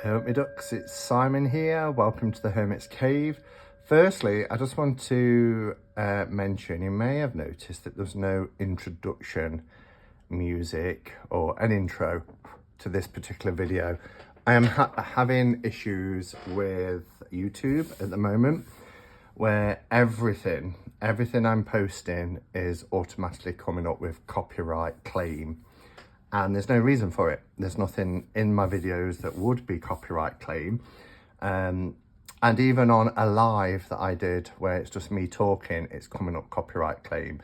Hermit Ducks, it's Simon here. Welcome to the Hermit's Cave. Firstly, I just want to mention, you may have noticed that there's no introduction music or an intro to this particular video. I am having issues with YouTube at the moment where everything I'm posting is automatically coming up with copyright claim. And there's no reason for it. There's nothing in my videos that would be copyright claim. And even on a live that I did where it's just me talking, it's coming up copyright claim.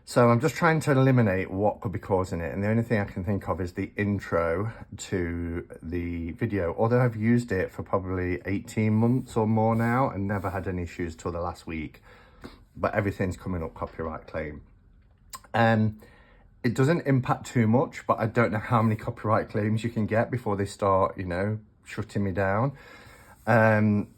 So I'm just trying to eliminate what could be causing it. And the only thing I can think of is the intro to the video. Although I've used it for probably 18 months or more now and never had any issues till the last week. But everything's coming up copyright claim. It doesn't impact too much, but I don't know how many copyright claims you can get before they start, shutting me down. But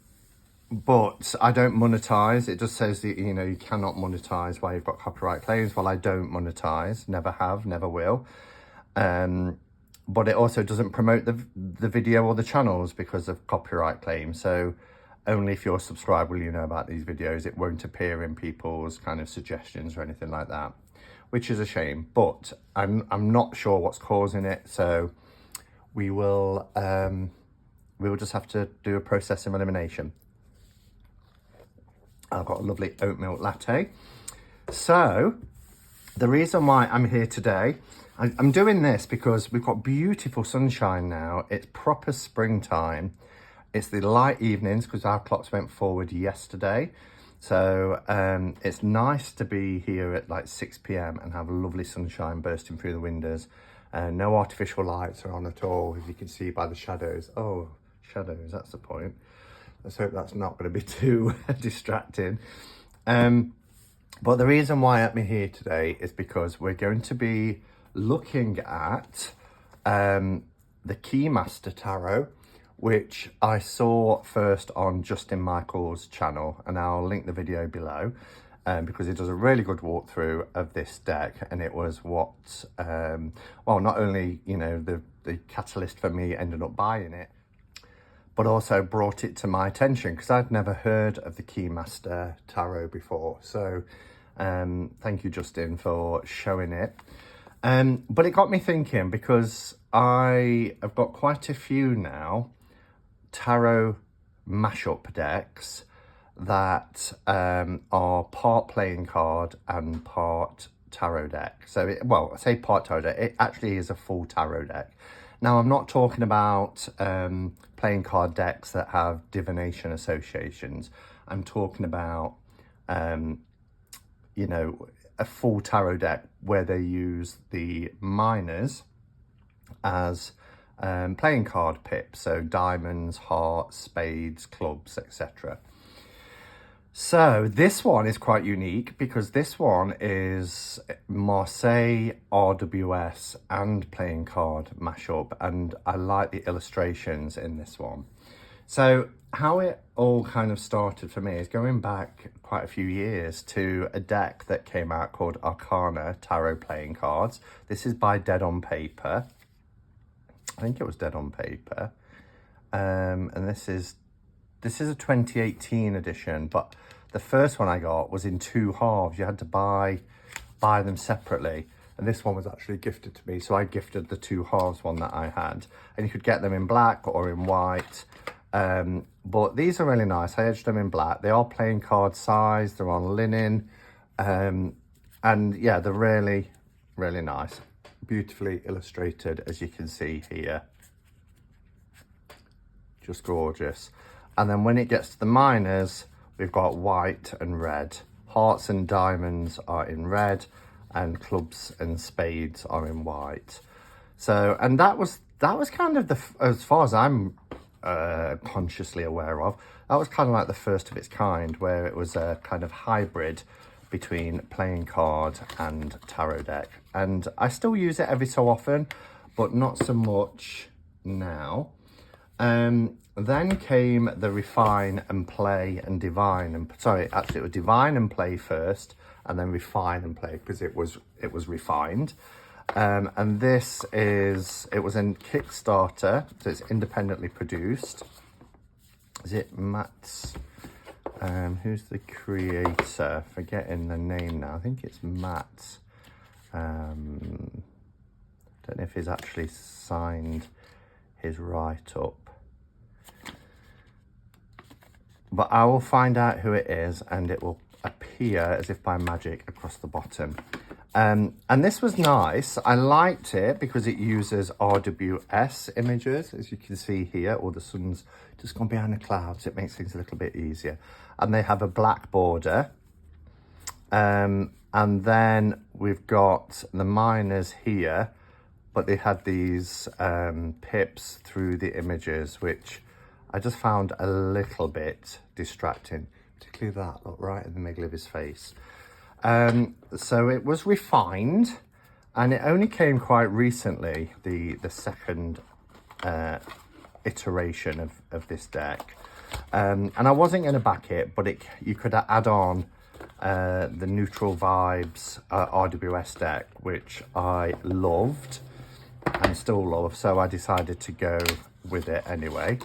I don't monetize. It just says that, you cannot monetize while you've got copyright claims. Well, I don't monetize, never have, never will. But it also doesn't promote the video or the channels because of copyright claims. So only if you're subscribed will you know about these videos. It won't appear in people's kind of suggestions or anything like that, which is a shame, but I'm not sure what's causing it. So we will just have to do a process of elimination. I've got a lovely oat milk latte. So the reason why I'm here today, I'm doing this because we've got beautiful sunshine now. It's proper springtime. It's the light evenings because our clocks went forward yesterday. So it's nice to be here at like 6 p.m. and have lovely sunshine bursting through the windows. No artificial lights are on at all, as you can see by the shadows. Oh, shadows, that's the point. Let's hope that's not going to be too distracting. But the reason why I'm here today is because we're going to be looking at the Keymaster tarot, which I saw first on Justin Michael's channel, and I'll link the video below because it does a really good walkthrough of this deck. And it was what, well, not only, the catalyst for me ended up buying it, but also brought it to my attention because I'd never heard of the Keymaster tarot before. So thank you, Justin, for showing it. But it got me thinking because I have got quite a few now tarot mashup decks that are part playing card and part tarot deck. So, I say part tarot deck, it actually is a full tarot deck. Now, I'm not talking about playing card decks that have divination associations. I'm talking about, a full tarot deck where they use the minors as playing card pips, so diamonds, hearts, spades, clubs, etc. So this one is quite unique because this one is Marseille, RWS and playing card mashup, and I like the illustrations in this one. So how it all kind of started for me is going back quite a few years to a deck that came out called Arcana Tarot Playing Cards. This is by Dead on Paper. I think it was Dead on Paper. And this is a 2018 edition, but the first one I got was in two halves. You had to buy them separately. And this one was actually gifted to me. So I gifted the two halves one that I had. And you could get them in black or in white. But these are really nice. I edged them in black. They are playing card size. They're on linen. And yeah, they're really, really nice. Beautifully illustrated, as you can see here. Just gorgeous. And then when it gets to the minors, we've got white and red. Hearts and diamonds are in red, and clubs and spades are in white. So, and that was kind of as far as I'm consciously aware of, that was kind of like the first of its kind, where it was a kind of hybrid between playing card and tarot deck. And I still use it every so often, but not so much now. Then came the Refine and Play and Divine, and sorry, actually it was Divine and Play first, and then Refine and Play because it was refined. And this is, it was in Kickstarter, so it's independently produced. Is it Matt's? Who's the creator? Forgetting the name now. I think it's Matt. Don't know if he's actually signed his write-up. But I will find out who it is, and it will appear as if by magic across the bottom. And this was nice. I liked it because it uses RWS images, as you can see here, or the sun's just gone behind the clouds. It makes things a little bit easier. And they have a black border. And then we've got the miners here, but they had these pips through the images, which I just found a little bit distracting, particularly that, look, right in the middle of his face. So it was refined, and it only came quite recently, the second iteration of this deck. And I wasn't going to back it, but you could add on the Neutral Vibes RWS deck, which I loved and still love, so I decided to go with it anyway.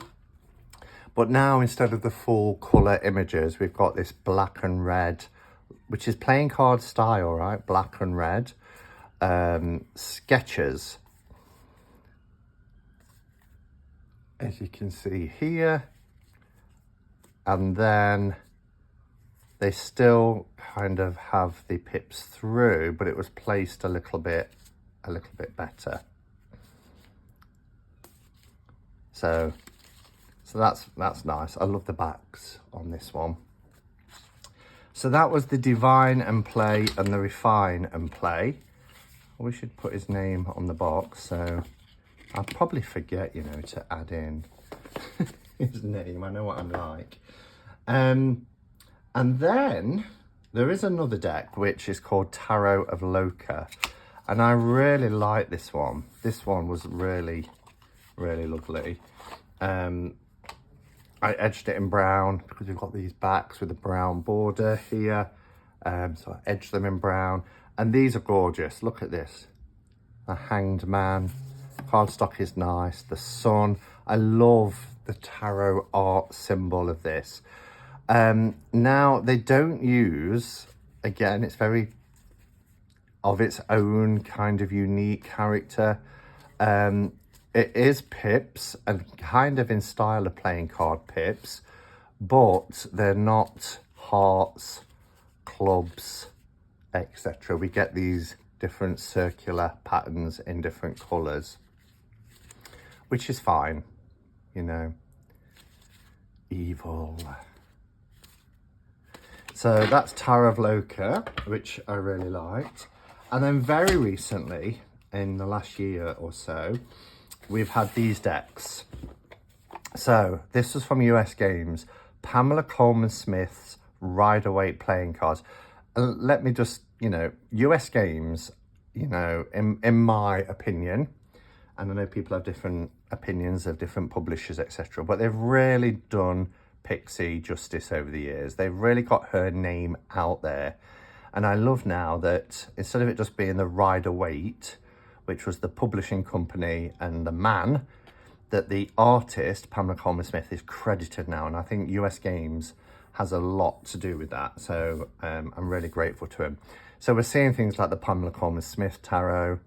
But now, instead of the full colour images, we've got this black and red, which is playing card style, right? Black and red sketches, as you can see here. And then they still kind of have the pips through, but it was placed a little bit better. So that's nice. I love the backs on this one. So that was the Devine and Play and the Refine and Play. We should put his name on the box, so I'll probably forget, you know, to add in his name. I know what I'm like. And then there is another deck which is called Tarot of Loca, and I really like this one. This one was really, really lovely. I edged it in brown because we've got these backs with a brown border here. So I edged them in brown, and these are gorgeous. Look at this. The Hanged Man. Cardstock is nice. The sun. I love the tarot art symbol of this. Now, they don't use, again, it's very of its own kind of unique character. It is pips, and kind of in style of playing card pips, but they're not hearts, clubs, etc. We get these different circular patterns in different colours, which is fine, you know. Evil. So that's Tarot of Loca, which I really liked. And then very recently, in the last year or so, we've had these decks. So this was from US Games, Pamela Coleman Smith's Rider-Waite playing cards. Let me just, you know, US Games, you know, in my opinion, and I know people have different opinions of different publishers, etc., but they've really done Pixie justice over the years. They've really got her name out there. And I love now that instead of it just being the Rider-Waite, which was the publishing company and the man, that the artist, Pamela Coleman Smith, is credited now. And I think US Games has a lot to do with that. So I'm really grateful to him. So we're seeing things like the Pamela Coleman Smith tarot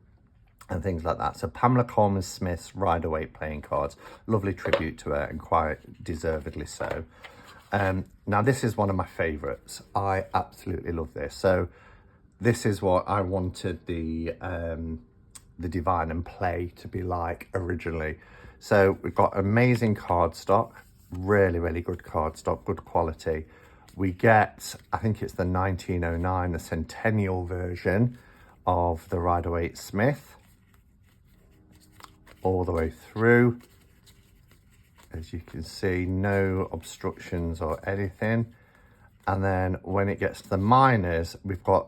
and things like that. So Pamela Coleman Smith's Rider-Waite playing cards. Lovely tribute to her, and quite deservedly so. Now, this is one of my favourites. I absolutely love this. So this is what I wanted the Devine and Play to be like originally. So we've got amazing cardstock, really, really good cardstock, good quality. We get, I think it's the 1909, the centennial version of the Rider-Waite Smith, all the way through. As you can see, no obstructions or anything. And then when it gets to the minors, we've got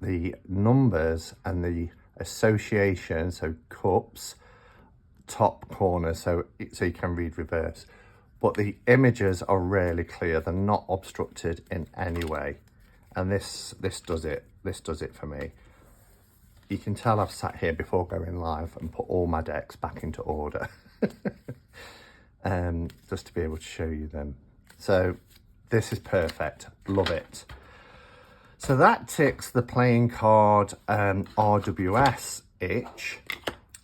the numbers and the association, so cups, top corner, so you can read reverse. But the images are really clear. They're not obstructed in any way. And this does it. This does it for me. you can tell I've sat here before going live and put all my decks back into order. Just to be able to show you them. So this is perfect, love it. So that ticks the playing card RWS itch.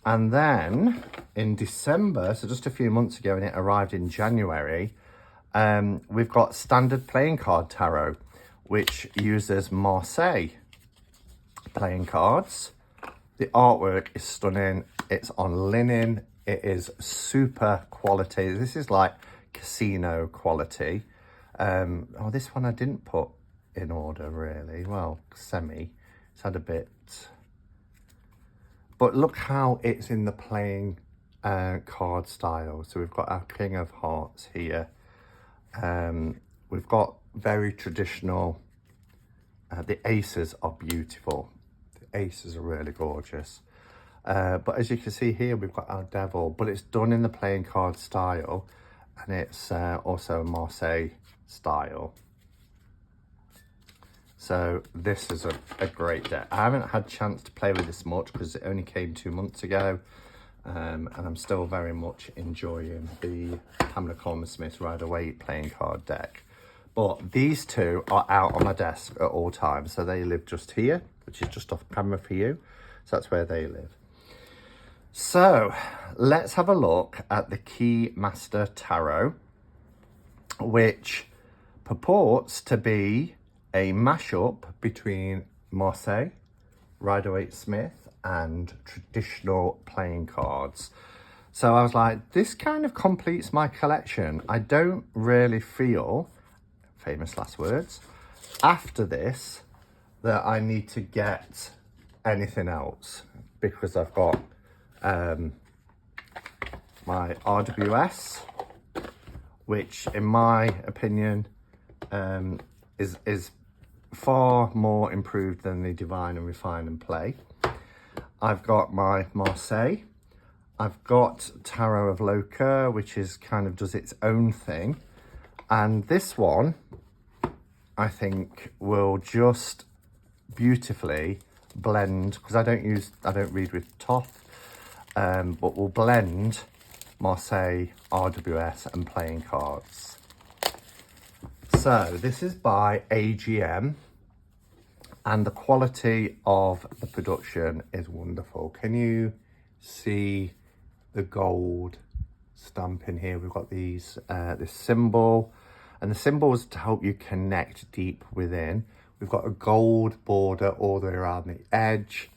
And then in December, so just a few months ago, and it arrived in January, we've got standard playing card tarot, which uses Marseille playing cards. The artwork is stunning. It's on linen. It is super quality. This is like casino quality. Oh, this one I didn't put in order really. Well, semi. It's had a bit. But look how it's in the playing card style. So we've got our King of Hearts here. We've got very traditional. The aces are beautiful. The aces are really gorgeous. But as you can see here, we've got our Devil, but it's done in the playing card style, and it's also a Marseille style. So this is a great deck. I haven't had a chance to play with this much because it only came 2 months ago, and I'm still very much enjoying the Pamela Coleman-Smith Rider-Waite playing card deck. But these two are out on my desk at all times. So they live just here, which is just off camera for you. So that's where they live. So let's have a look at the Keymaster Tarot, which purports to be a mashup between Marseille, Rider-Waite-Smith, and traditional playing cards. So I was like, this kind of completes my collection. I don't really feel, famous last words, after this that I need to get anything else, because I've got my RWS, which in my opinion is far more improved than the Devine and Refine and Play. I've got my Marseille. I've got Tarot of Loca, which is kind of does its own thing. And this one, I think, will just beautifully blend, because I don't read with Toth, but will blend Marseille, RWS and playing cards. So this is by AGM, and the quality of the production is wonderful. Can you see the gold stamp in here? We've got these this symbol, and the symbol is to help you connect deep within. We've got a gold border all the way around the edge.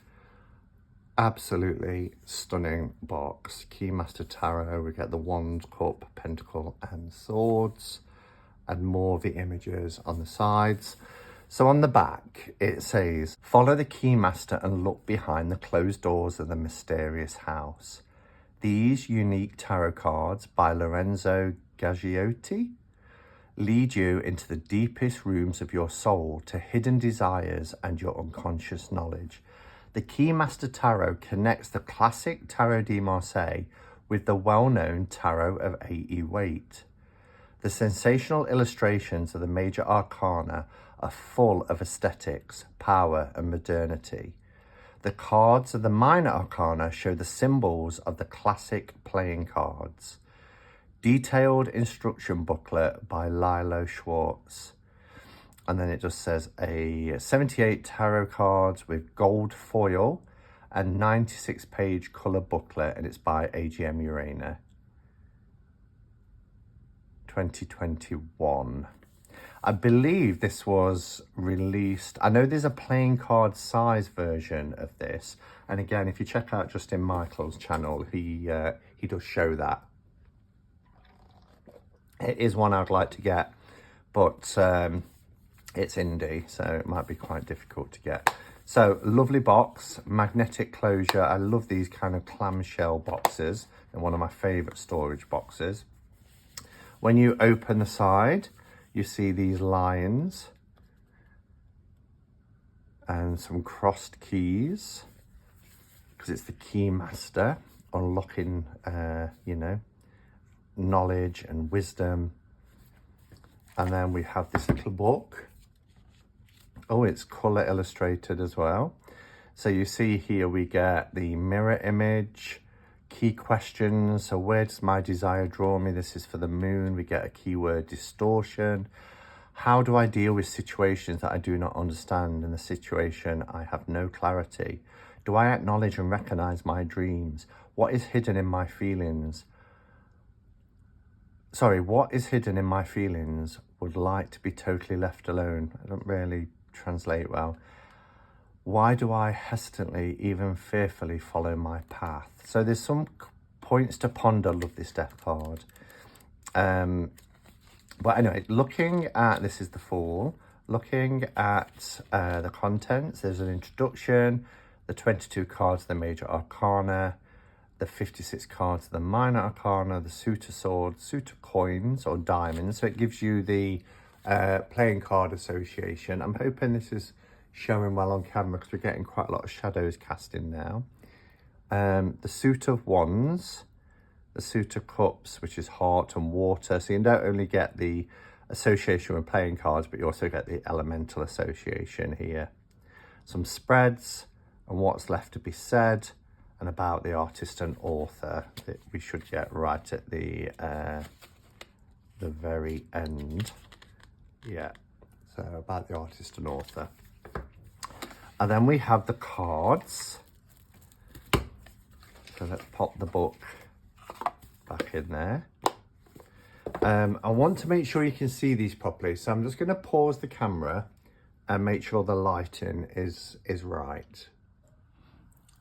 Absolutely stunning box. Keymaster Tarot, we get the Wand, Cup, Pentacle and Swords, and more of the images on the sides. So on the back, it says, follow the Keymaster and look behind the closed doors of the mysterious house. These unique tarot cards by Lorenzo Gaggiotti lead you into the deepest rooms of your soul to hidden desires and your unconscious knowledge. The Keymaster Tarot connects the classic Tarot de Marseille with the well-known Tarot of Waite. The sensational illustrations of the major arcana are full of aesthetics, power and modernity. The cards of the minor arcana show the symbols of the classic playing cards. Detailed instruction booklet by Lilo Schwartz. And then it just says a 78 tarot cards with gold foil and 96-page colour booklet, and it's by AGM Urania. 2021. I believe this was released. I know there's a playing card size version of this, and again, if you check out Justin Michael's channel, he does show that. It is one I'd like to get, but it's indie, so it might be quite difficult to get. So lovely box, magnetic closure. I love these kind of clamshell boxes. They're one of my favorite storage boxes. When you open the side, you see these lions and some crossed keys, because it's the Keymaster unlocking, you know, knowledge and wisdom. And then we have this little book. Oh, it's colour illustrated as well. So you see here we get the mirror image, key questions. So where does my desire draw me? This is for the moon. We get a keyword distortion. How do I deal with situations that I do not understand? In the situation, I have no clarity. Do I acknowledge and recognize my dreams? What is hidden in my feelings? What is hidden in my feelings? Would like to be totally left alone. I don't really translate well. Why do I hesitantly, even fearfully follow my path? So there's some points to ponder. Love this death card. But anyway, looking at, this is the Fool. Looking at the contents, there's an introduction, the 22 cards, the major arcana, the 56 cards, the minor arcana, the suit of swords, suit of coins or diamonds. So it gives you the playing card association. I'm hoping this is showing well on camera because we're getting quite a lot of shadows cast in now. The suit of wands, the suit of cups, which is heart and water. So you don't only get the association with playing cards, but you also get the elemental association here. Some spreads and what's left to be said, and about the artist and author that we should get right at the very end. Yeah, so about the artist and author. And then we have the cards. So let's pop the book back in there. I want to make sure you can see these properly, so I'm just going to pause the camera and make sure the lighting is right.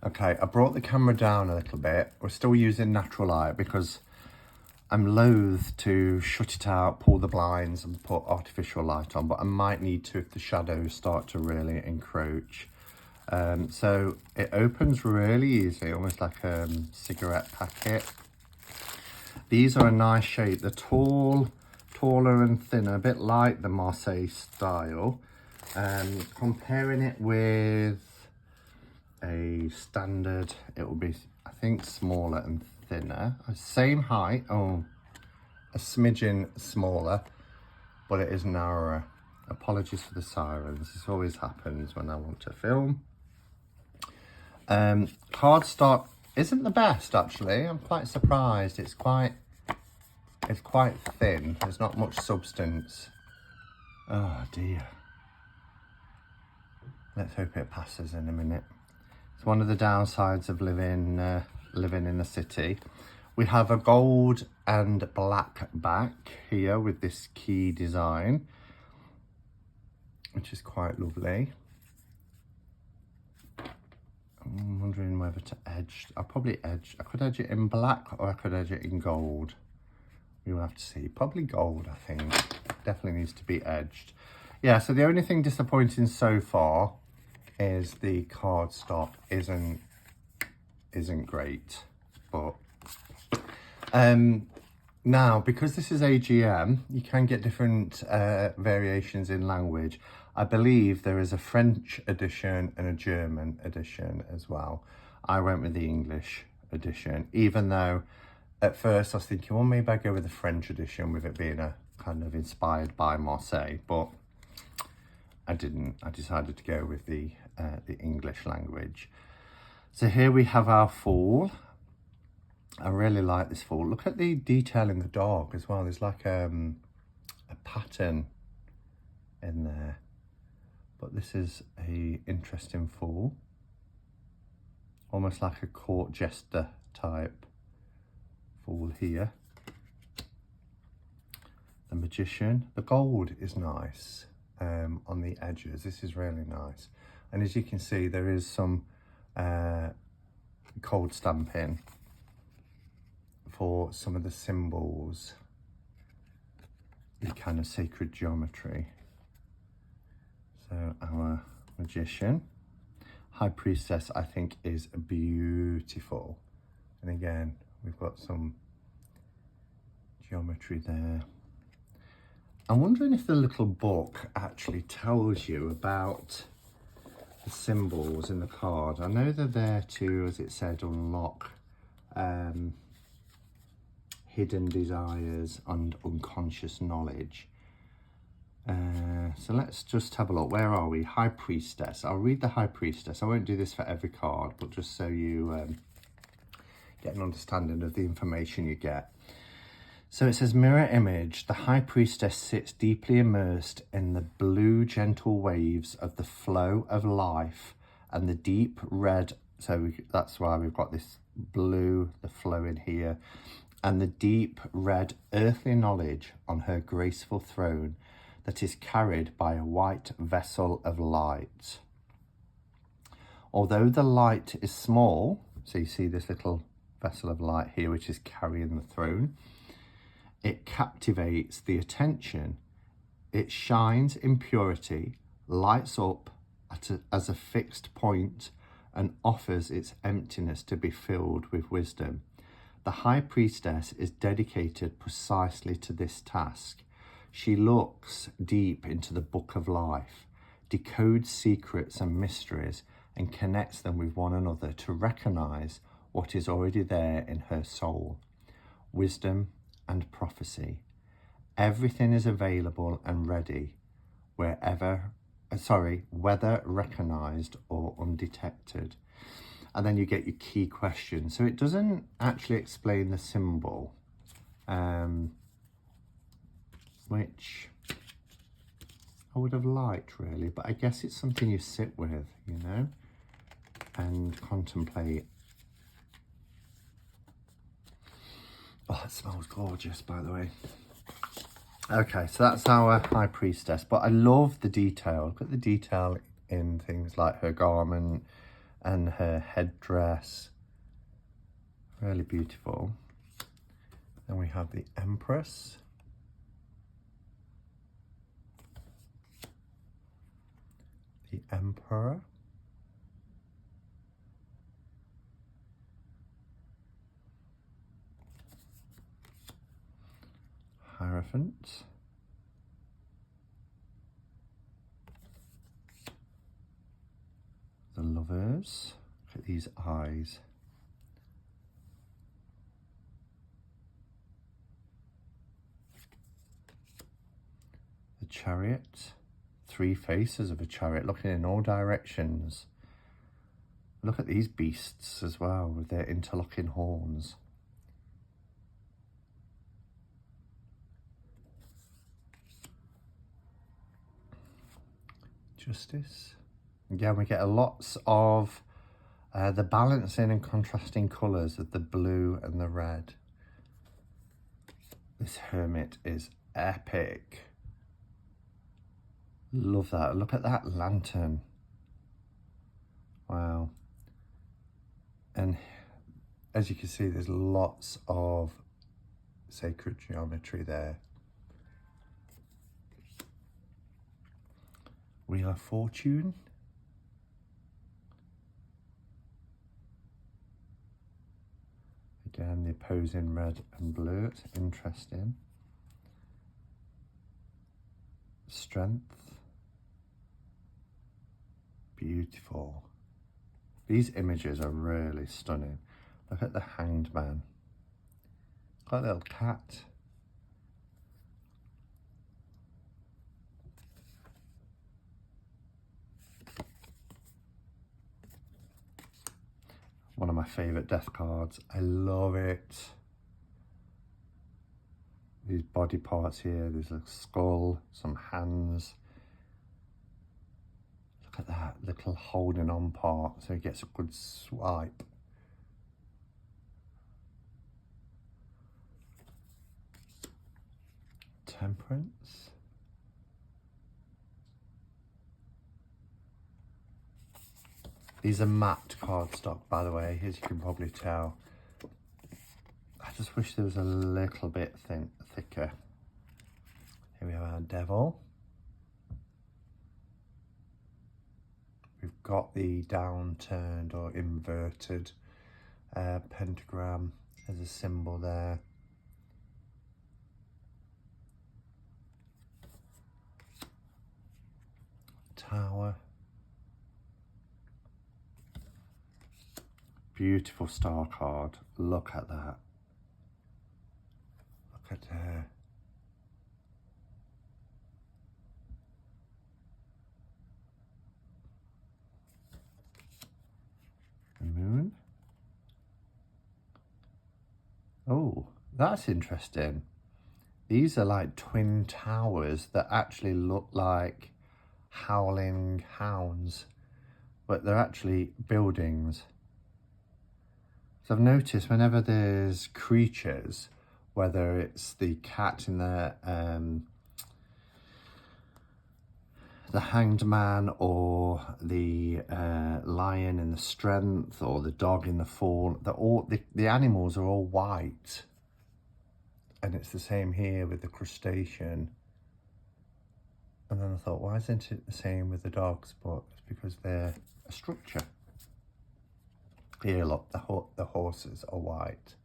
Okay, I brought the camera down a little bit. We're still using natural light because I'm loath to shut it out, pull the blinds and put artificial light on, but I might need to if the shadows start to really encroach. So it opens really easy, almost like a cigarette packet. These are a nice shape. They're taller and thinner, a bit like the Marseille style. Comparing it with a standard, it will be, I think, smaller and thinner. Same height, a smidgen smaller, but it is narrower. Apologies for the sirens. This always happens when I want to film. Cardstock isn't the best, actually. I'm quite surprised. It's quite thin. There's not much substance. Oh dear. Let's hope it passes in a minute. It's one of the downsides of living in the city. We have a gold and black back here with this key design, which is quite lovely. I'm wondering whether to edge. I could edge it in black or I could edge it in gold. We will have to see. Probably gold, I think. Definitely needs to be edged. Yeah, so the only thing disappointing so far is the cardstock isn't great. But now, because this is AGM, you can get different variations in language. I believe there is a French edition and a German edition as well. I went with the English edition, even though at first I was thinking, well, maybe I go with the French edition with it being a kind of inspired by Marseille, but I didn't. I decided to go with the English language. So here we have our Fool. I really like this Fool. Look at the detail in the dog as well. There's like a pattern in there. But this is a interesting Fool. Almost like a court jester type Fool here. The Magician. The gold is nice on the edges. This is really nice. And as you can see, there is some cold stamping for some of the symbols, the kind of sacred geometry. So our Magician. High Priestess, I think, is beautiful. And again, we've got some geometry there. I'm wondering if the little book actually tells you about the symbols in the card. I know they're there to, as it said, unlock hidden desires and unconscious knowledge. So let's just have a look. Where are we? High Priestess. I'll read the High Priestess. I won't do this for every card, but just so you get an understanding of the information you get. So it says, mirror image, the High Priestess sits deeply immersed in the blue gentle waves of the flow of life and the deep red, that's why we've got this blue, the flow in here, and the deep red earthly knowledge on her graceful throne that is carried by a white vessel of light. Although the light is small, so you see this little vessel of light here which is carrying the throne, it captivates the attention. It shines in purity, lights up as a fixed point, and offers its emptiness to be filled with wisdom. The High Priestess is dedicated precisely to this task. She looks deep into the book of life, decodes secrets and mysteries, and connects them with one another to recognize what is already there in her soul. Wisdom and prophecy. Everything is available and ready, whether recognized or undetected. And then you get your key question. So it doesn't actually explain the symbol, which I would have liked really, but I guess it's something you sit with, you know, and contemplate. Oh, it smells gorgeous, by the way. Okay, so that's our High Priestess, but I love the detail. Look at the detail in things like her garment and her headdress. Really beautiful. Then we have the Empress. The Emperor. Hierophant. The Lovers. Look at these eyes. The Chariot. Three faces of a chariot looking in all directions. Look at these beasts as well with their interlocking horns. Justice. Again, we get lots of the balancing and contrasting colours of the blue and the red. This Hermit is epic. Love that. Look at that lantern. Wow. And as you can see, there's lots of sacred geometry there. Wheel of Fortune. Again, the opposing red and blue. It's interesting. Strength. Beautiful. These images are really stunning. Look at the Hanged Man. Got a little cat. One of my favourite death cards. I love it. These body parts here. There's a skull, some hands. Look at that little holding on part, so he gets a good swipe. Temperance. These are matte cardstock, by the way, as you can probably tell. I just wish there was a little bit thicker. Here we have our Devil. We've got the downturned or inverted pentagram as a symbol there. Tower. Beautiful star card. Look at that. Look at her. Oh, that's interesting. These are like twin towers that actually look like howling hounds, but they're actually buildings. So I've noticed whenever there's creatures, whether it's the cat in the hanged man, or the lion in the strength, or the dog in the fall, the animals are all white. And it's the same here with the crustacean. And then I thought, why isn't it the same with the dogs? But it's because they're a structure. Here, look, the horses are white.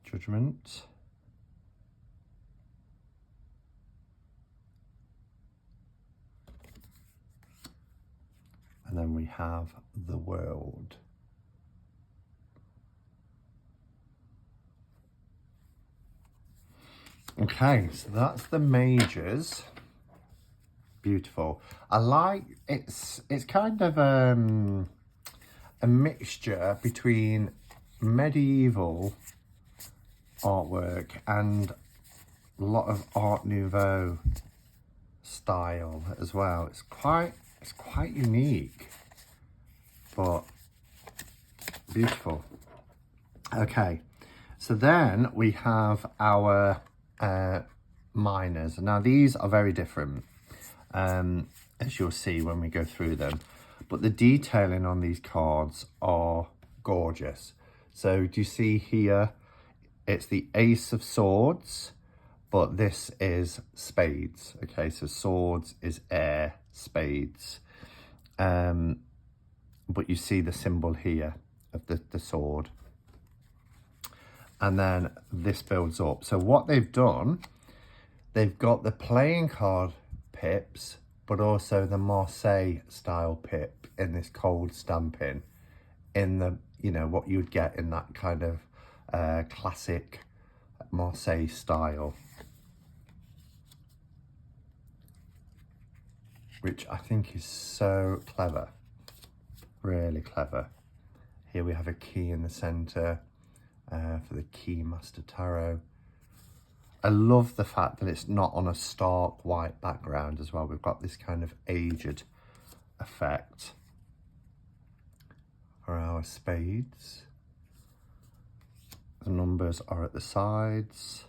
Judgment. And then we have the world. Okay, so that's the majors. Beautiful. I like it's kind of a mixture between medieval artwork and a lot of Art Nouveau style as well. It's quite unique, but beautiful. Okay, so then we have our miners. Now these are very different, as you'll see when we go through them, but the detailing on these cards are gorgeous. So do you see here, it's the Ace of Swords, but this is spades. Okay, so swords is air, spades. But you see the symbol here of the sword. And then this builds up. So what they've done, they've got the playing card pips, but also the Marseille style pip in this cold stamping, in the, you know, what you'd get in that kind of classic Marseille style, which I think is so clever, really clever. Here we have a key in the center for the Keymaster tarot. I love the fact that it's not on a stark white background as well. We've got this kind of aged effect for our spades. The numbers are at the sides.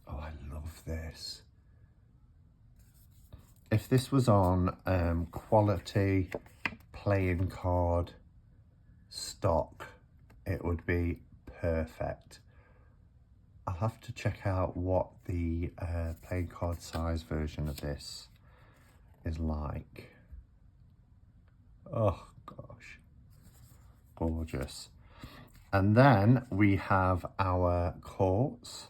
Oh, I love this. If this was on quality playing card stock, it would be perfect. I'll have to check out what the playing card size version of this is like. Oh gosh, gorgeous. And then we have our courts.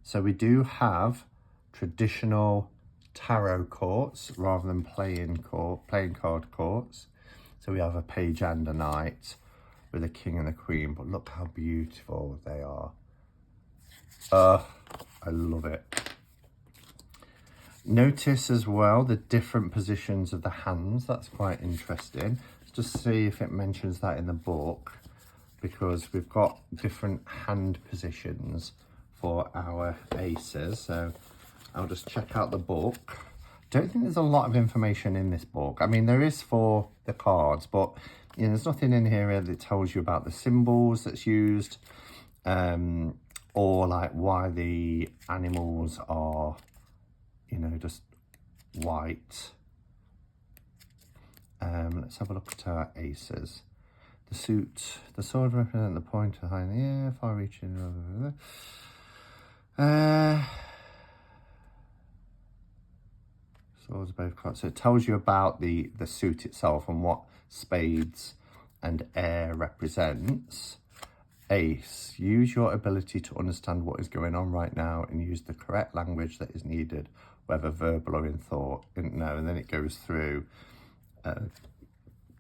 So we do have traditional tarot courts rather than playing card courts. So we have a page and a knight with a king and a queen, but look how beautiful they are. I love it. Notice as well the different positions of the hands. That's quite interesting. Let's just see if it mentions that in the book, because we've got different hand positions for our aces. So I'll just check out the book. Don't think there's a lot of information in this book. I mean, there is for the cards, but you know, there's nothing in here that tells you about the symbols that's used, or like why the animals are, you know, just white. Let's have a look at our aces. The suit, the sword represents the point behind the air, far-reaching. Swords both cards. So it tells you about the suit itself and what spades and air represents. Ace, use your ability to understand what is going on right now and use the correct language that is needed, whether verbal or in thought. And then it goes through,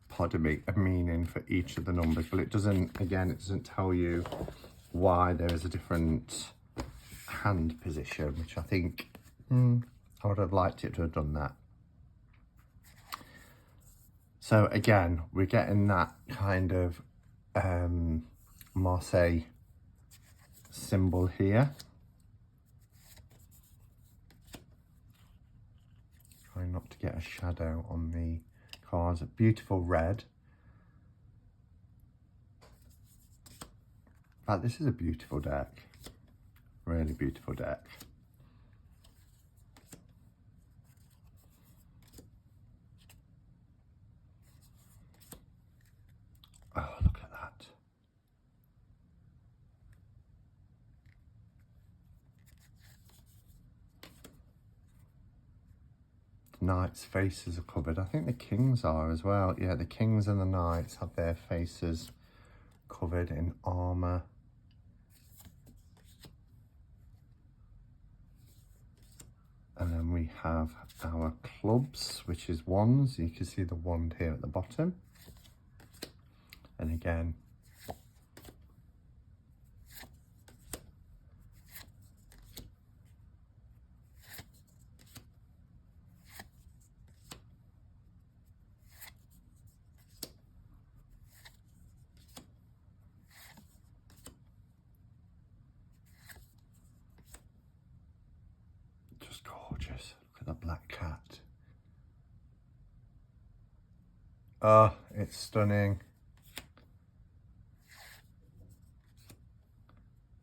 pardon me, a meaning for each of the numbers, but it doesn't, again, it doesn't tell you why there is a different hand position, which I think I would have liked it to have done that. So again, we're getting that kind of Marseille symbol here. Trying not to get a shadow on the cards. A beautiful red. In fact, this is a beautiful deck. Really beautiful deck. Oh, look at that. Knights' faces are covered. I think the kings are as well. Yeah, the kings and the knights have their faces covered in armour. And then we have our clubs, which is wands. You can see the wand here at the bottom. And again, just gorgeous. Look at the black cat. Oh, it's stunning.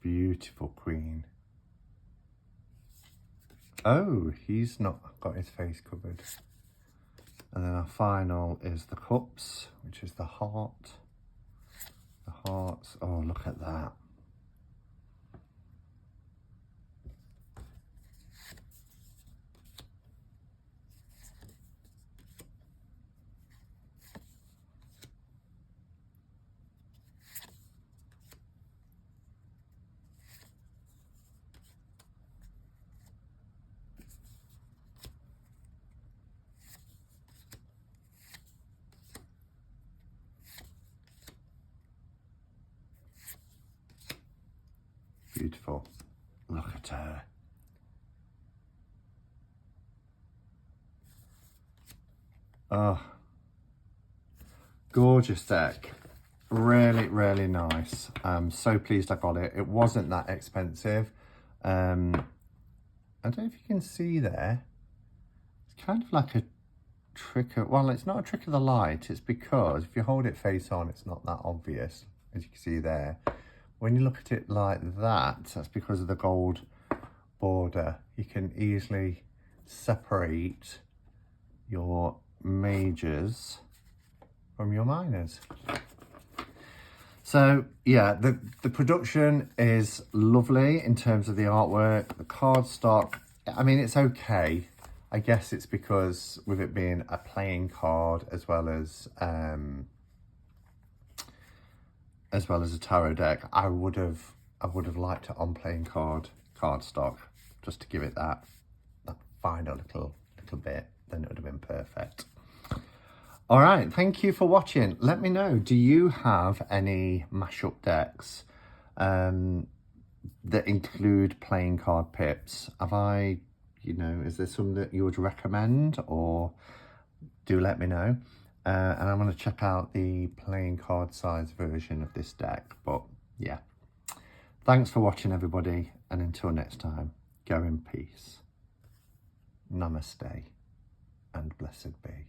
Beautiful queen. Oh, he's not got his face covered. And then our final is the cups, which is the heart. The hearts. Oh, look at that. Beautiful. Look at her. Oh, gorgeous deck. Really, really nice. I'm so pleased I got it. It wasn't that expensive. I don't know if you can see there. It's kind of like a trick of, well, it's not a trick of the light. It's because if you hold it face on, it's not that obvious, as you can see there. When you look at it like that, that's because of the gold border. You can easily separate your majors from your minors. So yeah, the production is lovely in terms of the artwork. The card stock, I mean, it's okay. I guess it's because with it being a playing card as well as a tarot deck, I would have liked it on playing card stock, just to give it that final little bit. Then it would have been perfect. All right, thank you for watching. Let me know, do you have any mashup decks that include playing card pips? Have I, is there some that you would recommend, or do let me know. And I'm going to check out the playing card size version of this deck. But yeah, thanks for watching, everybody. And until next time, go in peace. Namaste and blessed be.